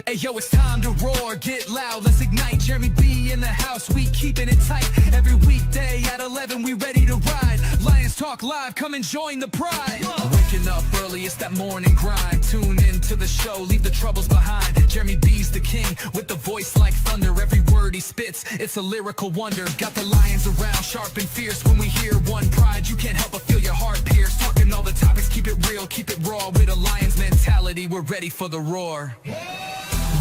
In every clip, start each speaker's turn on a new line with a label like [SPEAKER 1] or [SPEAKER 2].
[SPEAKER 1] Hey yo, it's time to roar, get loud, let's ignite. Jeremy B in the house, we keeping it tight. Every weekday at 11, we ready to ride. Lions Talk Live, come and join the pride. Waking up early, it's that morning grind. Tune in to the show, leave the troubles behind. Jeremy B's the king, with the voice like thunder. Every word he spits, it's a lyrical wonder. Got the lions around, sharp and fierce. When we hear one pride, you can't help but feel your heart pierce. Talking all the topics, keep it real, keep it raw. With a lion's mentality, we're ready for the roar.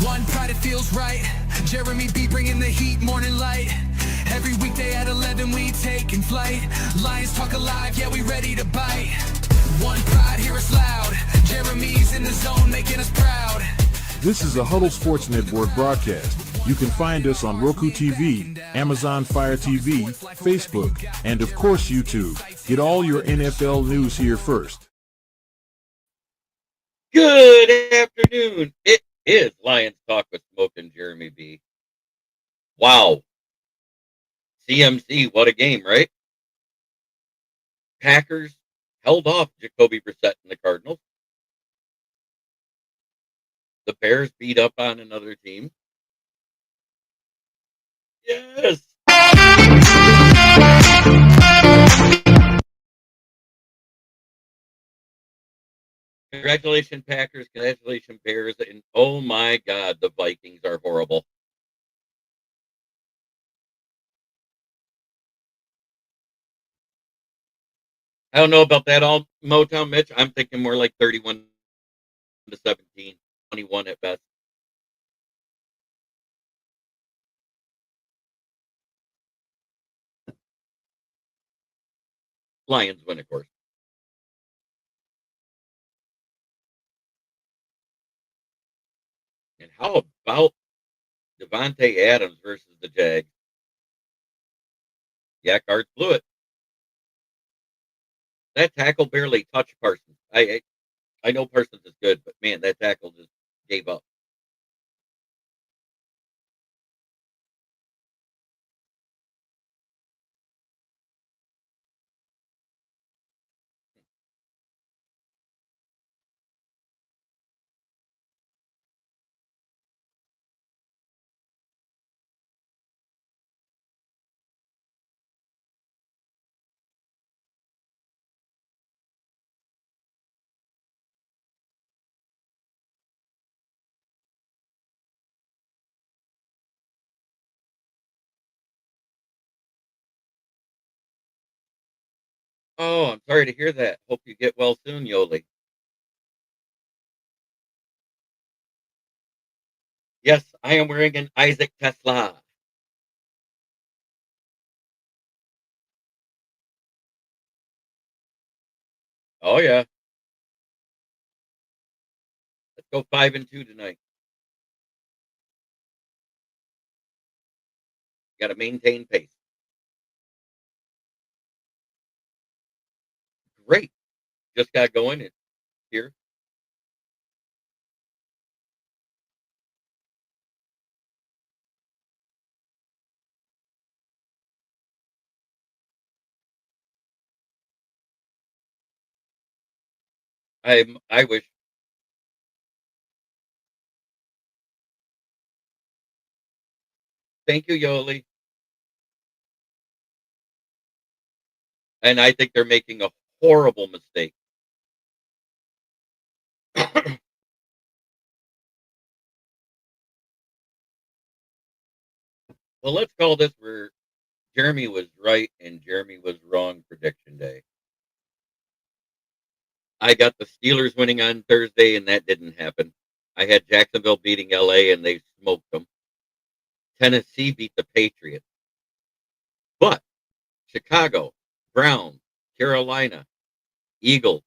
[SPEAKER 1] One pride, it feels right. Jeremy B bringing the heat, morning light. Every weekday at 11 we taking flight. Lions Talk Alive, yeah, we ready to bite. One pride, hear us loud. Jeremy's in the zone, making us proud.
[SPEAKER 2] This is a Huddle Sports Network broadcast. You can find us on Roku TV, Amazon Fire TV, Facebook, and of course YouTube. Get all your NFL news here first.
[SPEAKER 3] Good afternoon. It is Lions Talk with Smoke and Jeremy B. Wow. CMC, what a game, right? Packers held off Jacoby Brissett and the Cardinals. The Bears beat up on another team. Yes. Congratulations, Packers. Congratulations, Bears. And oh my God, the Vikings are horrible. I don't know about that all Motown, Mitch. I'm thinking more like 31-17, 21 at best. Lions win, of course. And how about Devontae Adams versus the Jags? Yeah, Cards blew it. That tackle barely touched Parsons. I know Parsons is good, but man, that tackle just gave up. Oh, I'm sorry to hear that. Hope you get well soon, Yoli. Yes, I am wearing an Isaac Tesla. Oh yeah. Let's go 5-2 tonight. Got to maintain pace. Great. Just got going here. I wish. Thank you, Yoli. And I think they're making a horrible mistake. Well, let's call this where Jeremy was right and Jeremy was wrong prediction day. I got the Steelers winning on Thursday, and that didn't happen. I had Jacksonville beating LA, and they smoked them. Tennessee beat the Patriots. But Chicago, Browns, Carolina, Eagles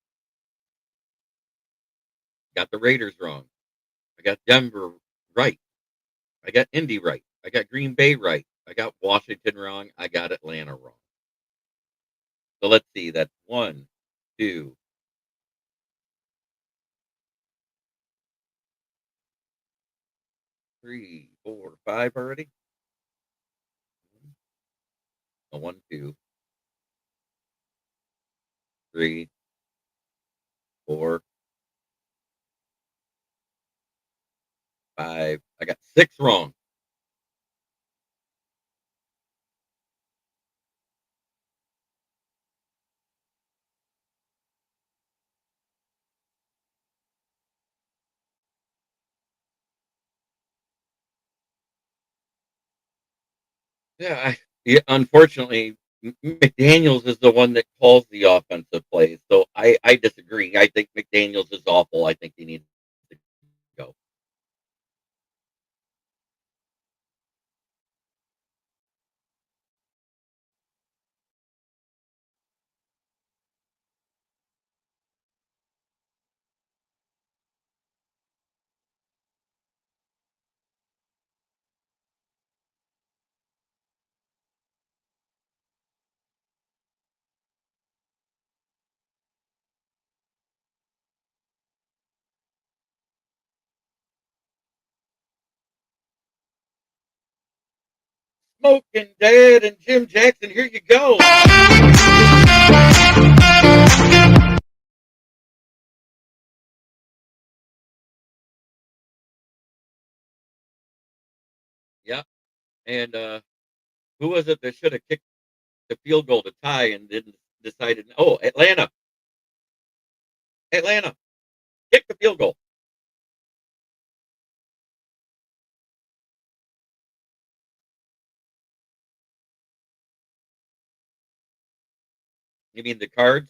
[SPEAKER 3] got the Raiders wrong. I got Denver right. I got Indy right. I got Green Bay right. I got Washington wrong. I got Atlanta wrong. So let's see. That's 1, 2, 3, 4, 5 already. 1, 2, 3, 4, 5. I got 6 wrong. Yeah, unfortunately, McDaniels is the one that calls the offensive plays, so I disagree. I think McDaniels is awful. I think he needs to go. Smoking Dad and Jim Jackson, here you go. Yeah, and who was it that should have kicked the field goal to tie and then decided, oh, Atlanta, kick the field goal. You mean the Cards,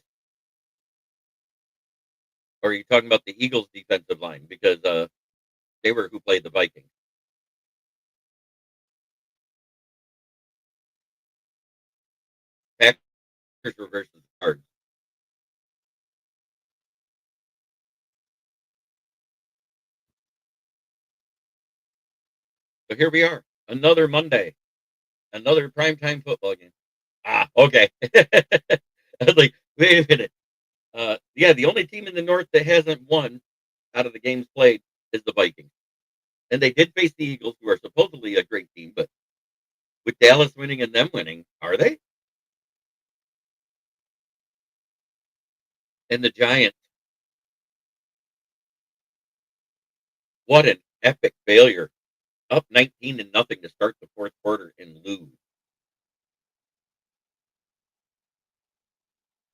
[SPEAKER 3] or are you talking about the Eagles' defensive line? Because they were who played the Vikings. Packers were versus the Cards. So here we are, another Monday, another primetime football game. Ah, okay. I was like, wait a minute. Yeah, the only team in the North that hasn't won out of the games played is the Vikings. And they did face the Eagles, who are supposedly a great team, but with Dallas winning and them winning, are they? And the Giants, what an epic failure. Up 19 to nothing to start the fourth quarter and lose.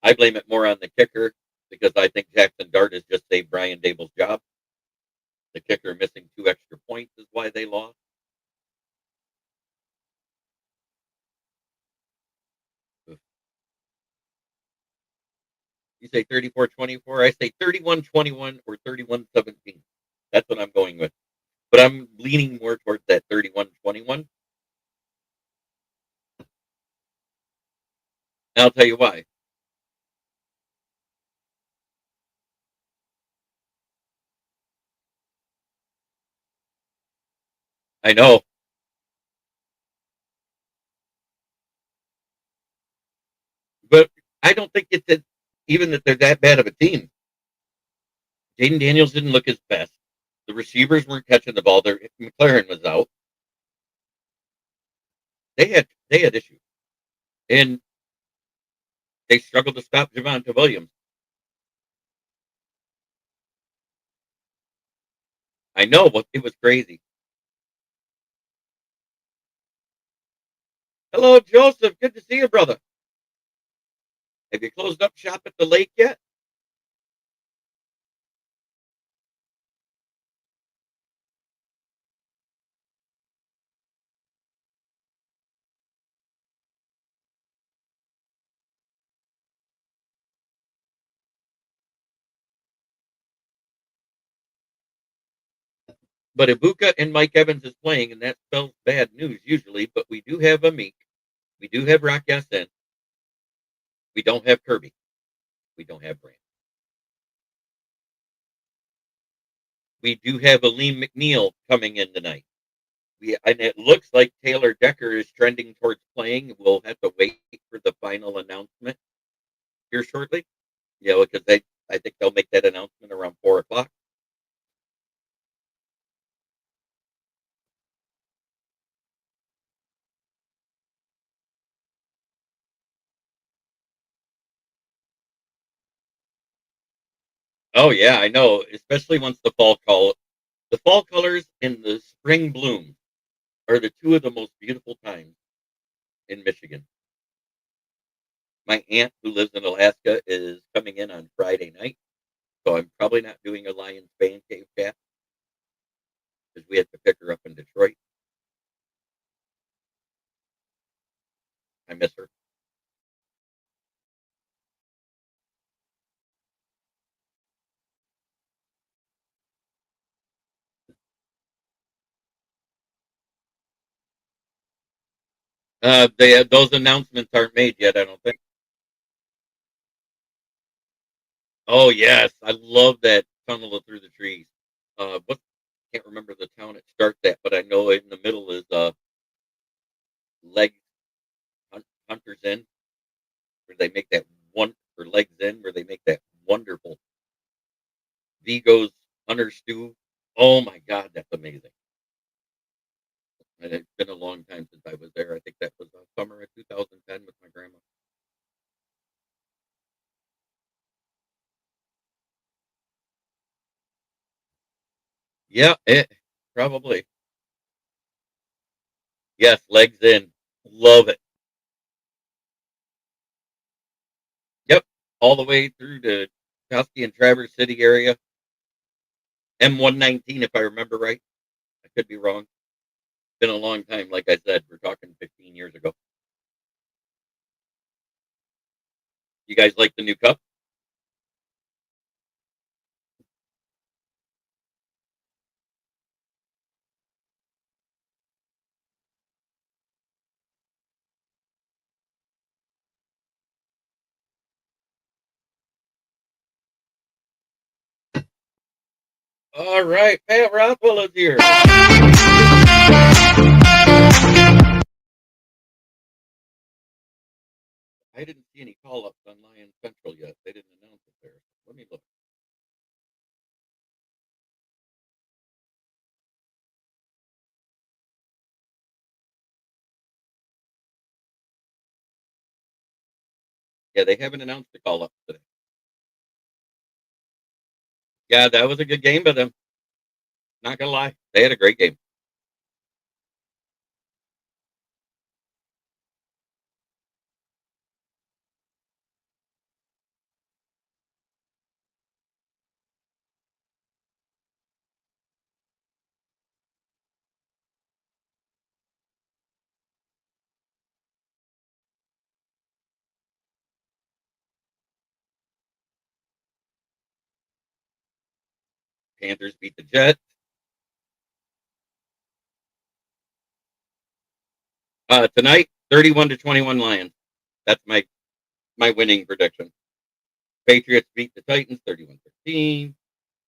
[SPEAKER 3] I blame it more on the kicker because I think Jackson Dart has just saved Brian Dable's job. The kicker missing 2 extra points is why they lost. You say 34-24. I say 31-21 or 31-17. That's what I'm going with. But I'm leaning more towards that 31-21. And I'll tell you why. I know, but I don't think even that they're that bad of a team. Jaden Daniels didn't look his best. The receivers weren't catching the ball. McLaren was out. They had issues, and they struggled to stop Javonte Williams. I know, but it was crazy. Hello, Joseph. Good to see you, brother. Have you closed up shop at the lake yet? But Egbuka and Mike Evans is playing, and that spells bad news usually. But we do have Amik. We do have Rock Yasin. We don't have Kerby. We don't have Brand. We do have Aleem McNeil coming in tonight. And it looks like Taylor Decker is trending towards playing. We'll have to wait for the final announcement here shortly. Because I think they'll make that announcement around 4 o'clock. Oh yeah, I know. Especially once the fall call The fall colors and the spring bloom are the two of the most beautiful times in Michigan. My aunt, who lives in Alaska, is coming in on Friday night, so I'm probably not doing a Lions fan cave chat because we have to pick her up in Detroit. I miss her. Those announcements aren't made yet, I don't think. Oh yes, I love that tunnel through the trees. What can't remember the town it starts at, but I know in the middle is Leg Hunters Inn, where they make that one or Legs Inn, where they make that wonderful Vigo's Hunter Stew. Oh my God, that's amazing! And it's been a long time since I was there. I think that was summer of 2010 with my grandma. Yeah, probably. Yes, Legs Inn. Love it. Yep, all the way through to Kosky and Traverse City area. M119, if I remember right. I could be wrong. Been a long time. Like I said, we're talking 15 years ago. You guys like the new cup? All right, Pat Rothwell is here. I didn't see any call ups on Lion Central yet. They didn't announce it there. Let me look. Yeah, they haven't announced the call ups today. Yeah, that was a good game by them. Not gonna lie, they had a great game. Panthers beat the Jets. Tonight, 31-21 Lions. That's my winning prediction. Patriots beat the Titans 31-13.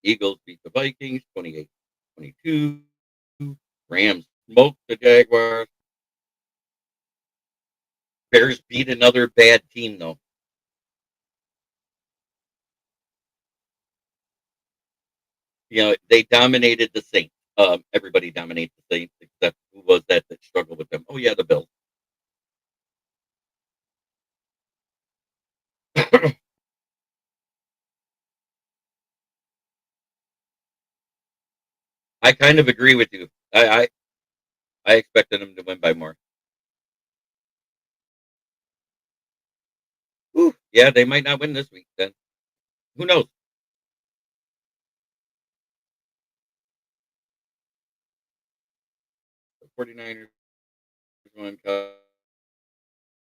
[SPEAKER 3] Eagles beat the Vikings 28-22. Rams smoked the Jaguars. Bears beat another bad team though. You know, they dominated the Saints. Everybody dominates the Saints except who was that struggled with them? Oh yeah, the Bills. I kind of agree with you. I expected them to win by more. Whew, yeah, they might not win this week then. Who knows? The 49ers won,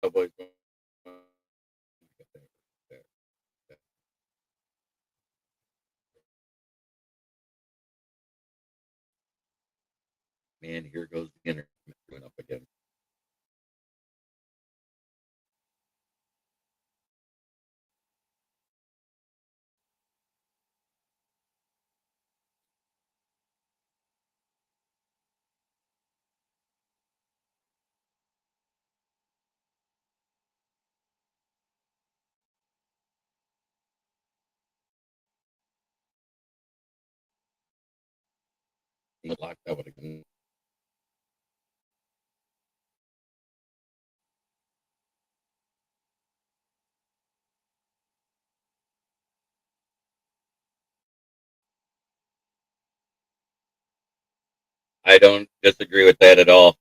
[SPEAKER 3] Cowboys won. Man, here goes the internet going up again. Locked out again. I don't disagree with that at all.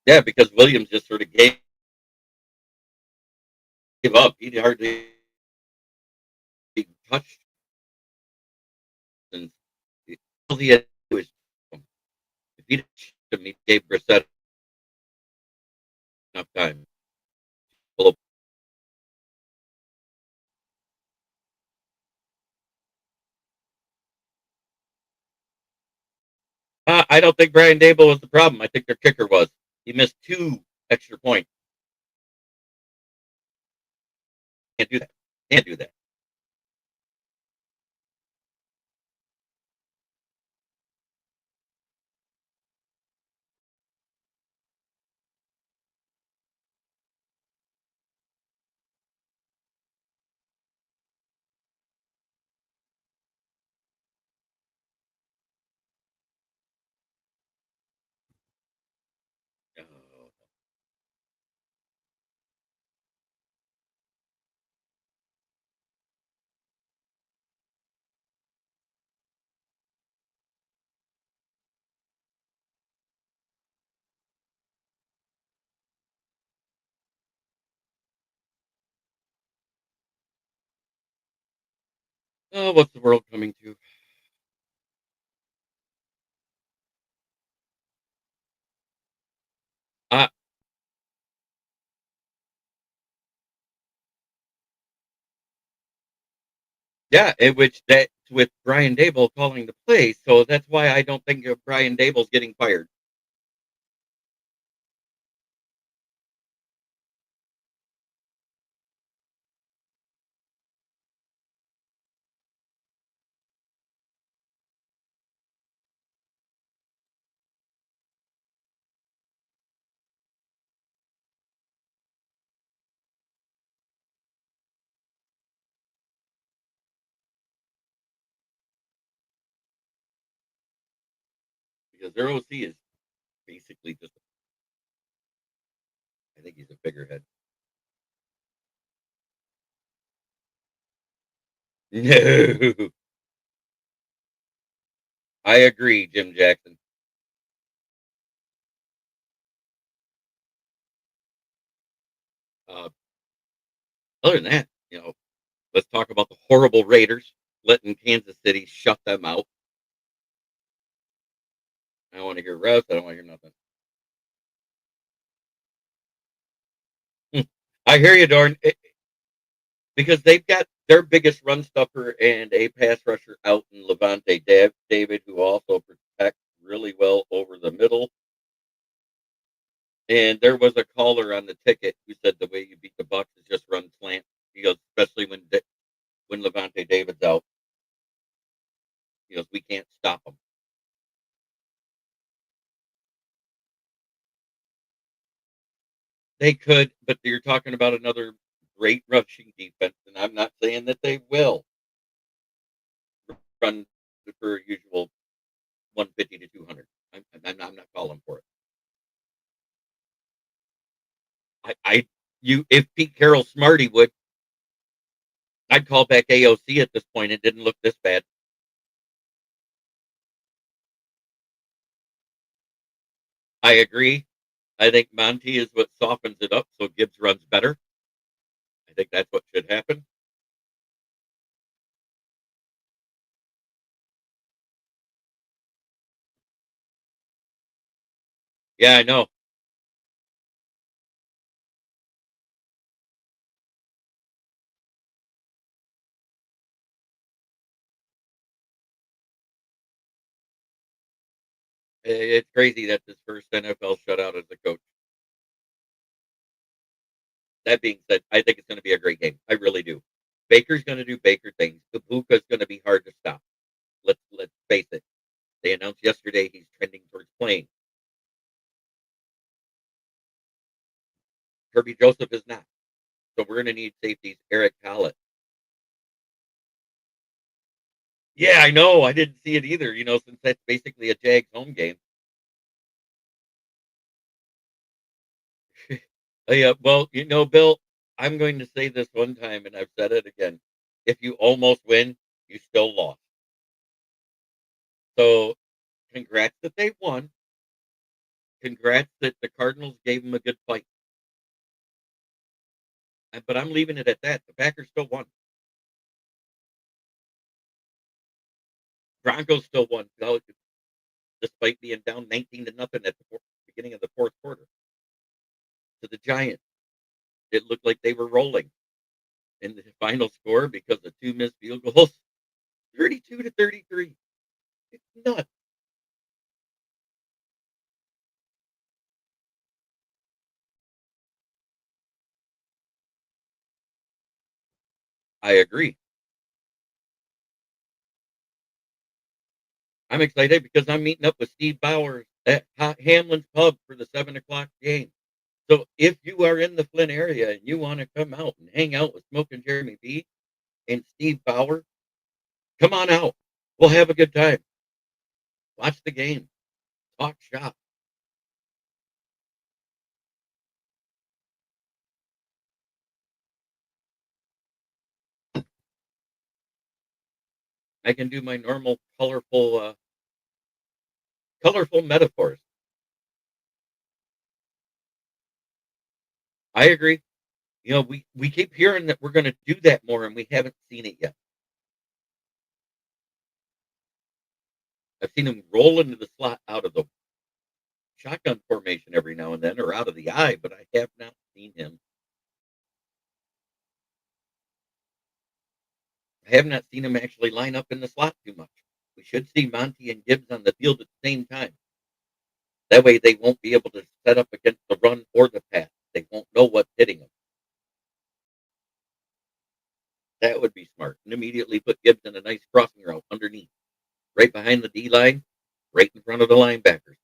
[SPEAKER 3] Yeah, because Williams just sort of gave up. He hardly touched, and all he had to do was if he didn't shoot him, he gave Brissett enough time. I don't think Brian Dable was the problem. I think their kicker was. He missed 2 extra points. Can't do that. Can't do that. Oh, what's the world coming to? Uh, yeah, in which that's with Brian Dable calling the play, so that's why I don't think Brian Dable's getting fired. Because their OC is basically just, I think he's a figurehead. No, I agree, Jim Jackson. Uh, Other than that, let's talk about the horrible Raiders letting Kansas City shut them out. I don't want to hear refs. I don't want to hear nothing. I hear you, Dorn, because they've got their biggest run stuffer and a pass rusher out in Levante David, who also protects really well over the middle. And there was a caller on the ticket who said the way you beat the Bucks is just run slant. He goes, especially when Levante David's out. He goes, we can't stop them. They could, but you're talking about another great rushing defense, and I'm not saying that they will run for usual 150 to 200. I'm not calling for it. If Pete Carroll's smart, he would. I'd call back AOC at this point. It didn't look this bad. I agree. I think Monty is what softens it up so Gibbs runs better. I think that's what should happen. Yeah, I know. It's crazy that's his first NFL shutout as a coach. That being said, I think it's going to be a great game. I really do. Baker's going to do Baker things. Egbuka's going to be hard to stop. Let's face it. They announced yesterday he's trending towards playing. Kerby Joseph is not. So we're going to need safeties. Eric Collett. Yeah, I know. I didn't see it either. Since that's basically a Jags home game. Yeah, well, Bill, I'm going to say this one time, and I've said it again. If you almost win, you still lost. So congrats that they won. Congrats that the Cardinals gave them a good fight. But I'm leaving it at that. The Packers still won. Broncos still won, despite being down 19-0 at the beginning of the fourth quarter to the Giants. It looked like they were rolling in the final score because of two missed field goals, 32-33. It's nuts. I agree. I'm excited because I'm meeting up with Steve Bowers at Hamlin's Pub for the 7 o'clock game. So if you are in the Flint area and you want to come out and hang out with Smoking Jeremy B and Steve Bauer, come on out. We'll have a good time. Watch the game. Talk shop. I can do my normal colorful metaphors. I agree. We keep hearing that we're going to do that more, and we haven't seen it yet. I've seen him roll into the slot out of the shotgun formation every now and then, or out of the eye, but I have not seen him. I have not seen him actually line up in the slot too much. We should see Monty and Gibbs on the field at the same time. That way, they won't be able to set up against the run or the pass. They won't know what's hitting them. That would be smart. And immediately put Gibbs in a nice crossing route underneath, right behind the D line, right in front of the linebackers.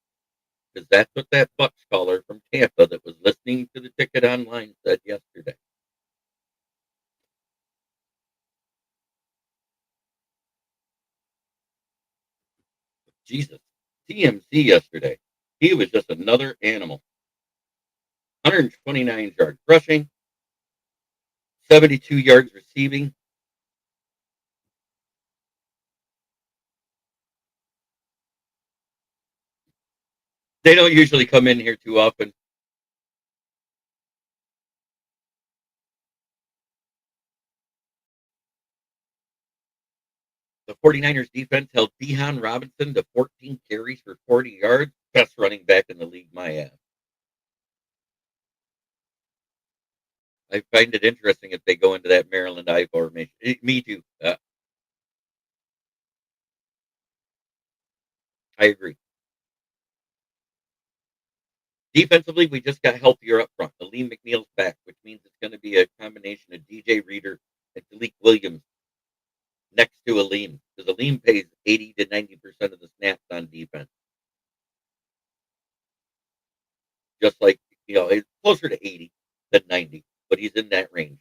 [SPEAKER 3] Because that's what that Bucks caller from Tampa that was listening to the ticket online said yesterday. Jesus. TMC yesterday. He was just another animal. 129 yards rushing, 72 yards receiving. They don't usually come in here too often. The 49ers defense held Dehan Robinson to 14 carries for 40 yards. Best running back in the league, my ass. I find it interesting if they go into that Maryland I formation. Me too. I agree. Defensively, we just got healthier up front. Aleem McNeil's back, which means it's going to be a combination of DJ Reader and Dalik Williams next to Aleem, because Aleem pays 80 to 90% of the snaps on defense. Just like, it's closer to 80 than 90, but he's in that range.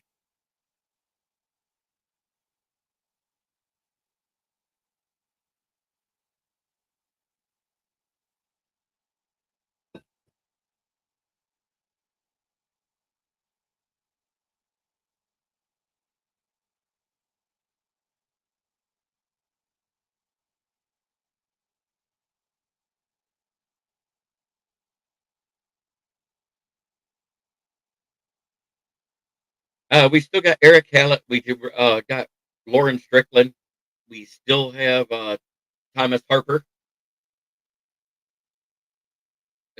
[SPEAKER 3] We still got Eric Hallett. We got Lauren Strickland. We still have Thomas Harper,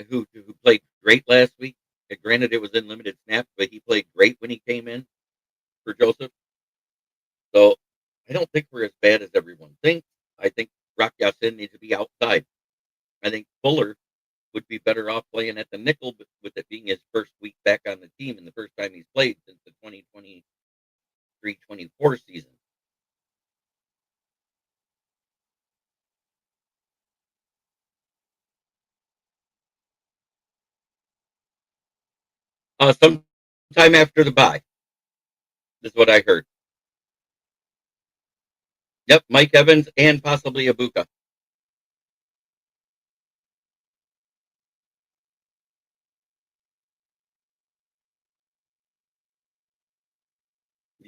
[SPEAKER 3] who played great last week. Granted, it was in limited snaps, but he played great when he came in for Joseph. So I don't think we're as bad as everyone thinks. I think Rock Yassin needs to be outside. I think Fuller would be better off playing at the nickel, but with it being his first week back on the team and the first time he's played since the 2023-24 season. Sometime after the bye is what I heard. Yep, Mike Evans and possibly Egbuka.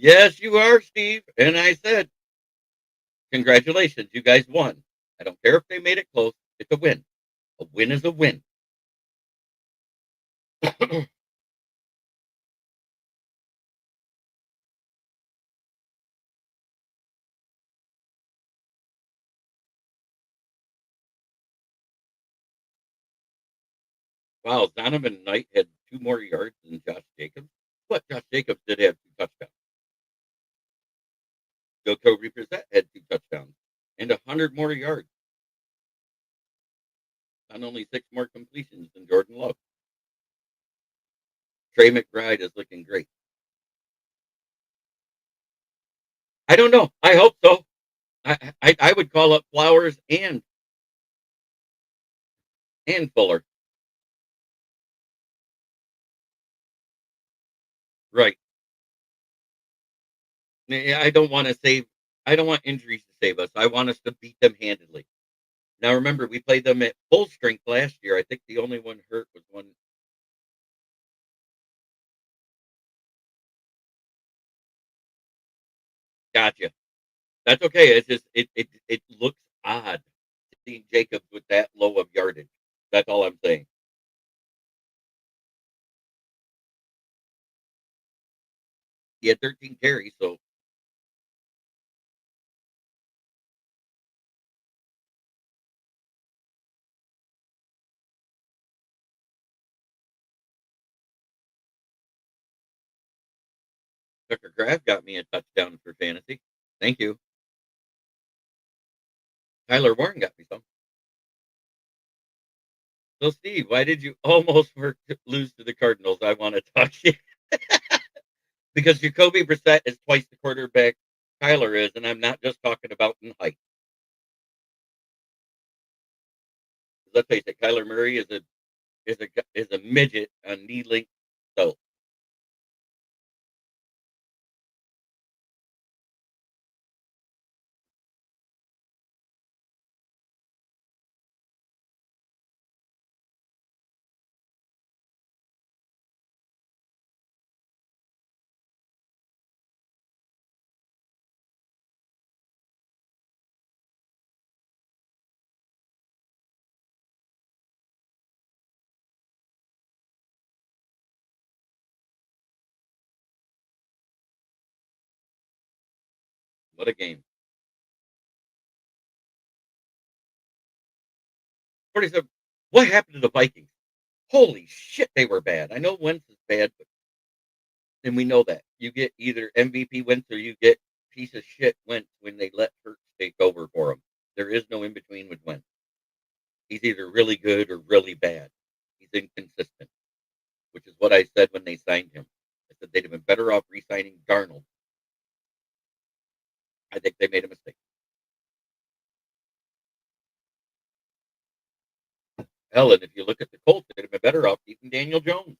[SPEAKER 3] Yes, you are, Steve. And I said, congratulations, you guys won. I don't care if they made it close. It's a win. A win is a win. Wow, Donovan Knight had 2 more yards than Josh Jacobs. But Josh Jacobs did have 2 touchdowns. Jacoby Brissett had 2 touchdowns and 100 more yards. On only 6 more completions than Jordan Love. Trey McBride is looking great. I don't know. I hope so. I would call up Flowers and Fuller. Right. I don't want to save. I don't want injuries to save us. I want us to beat them handedly. Now remember, we played them at full strength last year. I think the only one hurt was one. Gotcha. That's okay. It's just it looks odd seeing Jacobs with that low of yardage. That's all I'm saying. He had 13 carries, so Tucker Kraft got me a touchdown for fantasy. Thank you. Tyler Warren got me some. So, Steve, why did you almost lose to the Cardinals? I want to talk to you. Because Jacoby Brissett is twice the quarterback Kyler is, and I'm not just talking about in height. Let's face it, Kyler Murray is a midget on knee length. So what a game. 47. What happened to the Vikings? Holy shit, they were bad. I know Wentz is bad, and we know that. You get either MVP Wentz or you get piece of shit Wentz when they let Hurts take over for him. There is no in between with Wentz. He's either really good or really bad. He's inconsistent, which is what I said when they signed him. I said they'd have been better off re-signing Darnold. I think they made a mistake. Hell, and if you look at the Colts, they'd have been better off keeping Daniel Jones.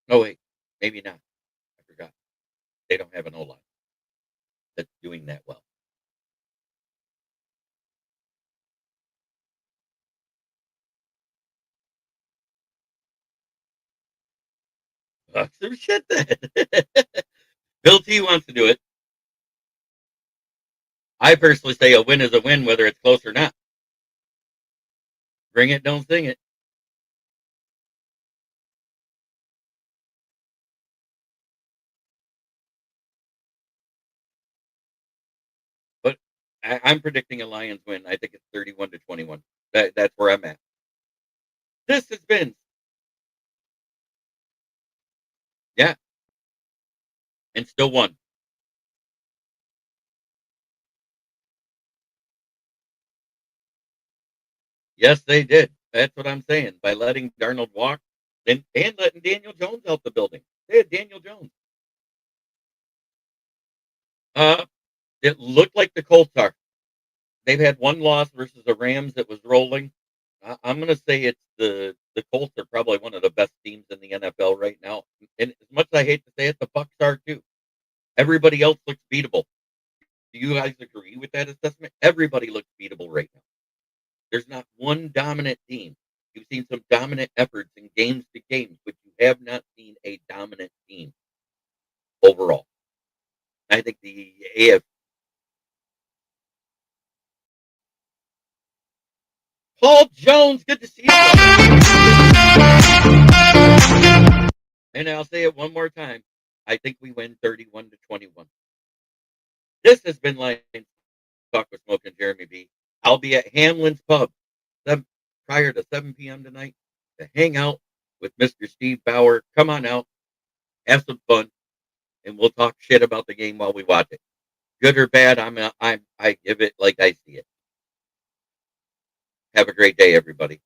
[SPEAKER 3] Oh wait, maybe not. I forgot. They don't have an O line that's doing that well. Some shit then. Bill T wants to do it. I personally say a win is a win, whether it's close or not. Bring it, don't sing it. But I'm predicting a Lions win. I think it's 31-21. That's where I'm at. This has been, yeah, and still won. Yes, they did. That's what I'm saying. By letting Darnold walk and letting Daniel Jones out the building. They had Daniel Jones. Uh, it looked like the Colts are. They've had one loss versus the Rams that was rolling. I'm going to say it's the Colts are probably one of the best teams in the NFL right now. And as much as I hate to say it, the Bucs are too. Everybody else looks beatable. Do you guys agree with that assessment? Everybody looks beatable right now. There's not one dominant team. You've seen some dominant efforts in games to games, but you have not seen a dominant team overall. I think the AF Paul Jones, good to see you. And I'll say it one more time. I think we win 31-21. This has been Lions Talk with Smoke and Jeremy B. I'll be at Hamlin's Pub prior to 7 p.m. tonight to hang out with Mr. Steve Bauer. Come on out, have some fun, and we'll talk shit about the game while we watch it. Good or bad, I give it like I see it. Have a great day, everybody.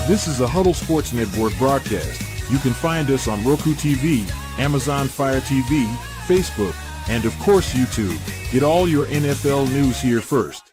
[SPEAKER 2] This is a Huddle Sports Network broadcast. You can find us on Roku TV, Amazon Fire TV, Facebook, and of course YouTube. Get all your NFL news here first.